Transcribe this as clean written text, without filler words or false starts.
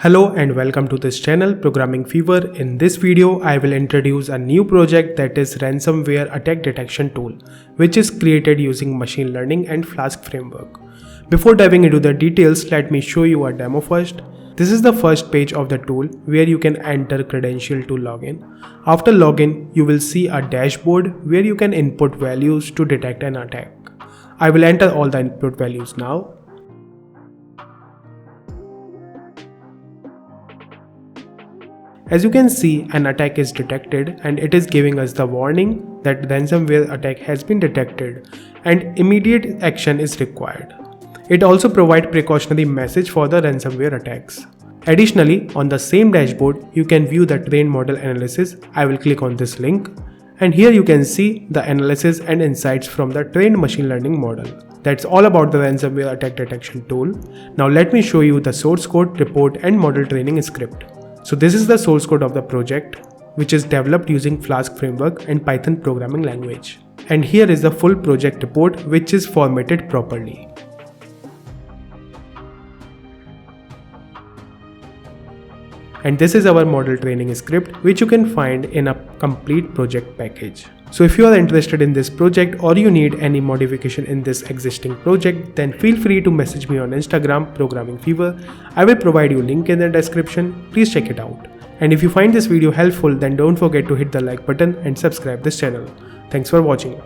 Hello and welcome to this channel ProgrammingFever. In this video, I will introduce a new project that is ransomware attack detection tool, which is created using machine learning and Flask framework. Before diving into the details, let me show you a demo first. This is the first page of the tool where you can enter credential to login. After login, you will see a dashboard where you can input values to detect an attack. I will enter all the input values now. As you can see, an attack is detected and it is giving us the warning that ransomware attack has been detected and immediate action is required. It also provides precautionary message for the ransomware attacks. Additionally, on the same dashboard, you can view the trained model analysis. I will click on this link and here you can see the analysis and insights from the trained machine learning model. That's all about the ransomware attack detection tool. Now let me show you the source code, report and model training script. So this is the source code of the project, which is developed using Flask framework and Python programming language. And here is the full project report, which is formatted properly. And this is our model training script, which you can find in a complete project package. So if you are interested in this project or you need any modification in this existing project, then feel free to message me on Instagram ProgrammingFever. I will provide you link in the description. Please check it out. And if you find this video helpful, then don't forget to hit the like button and subscribe this channel. Thanks for watching.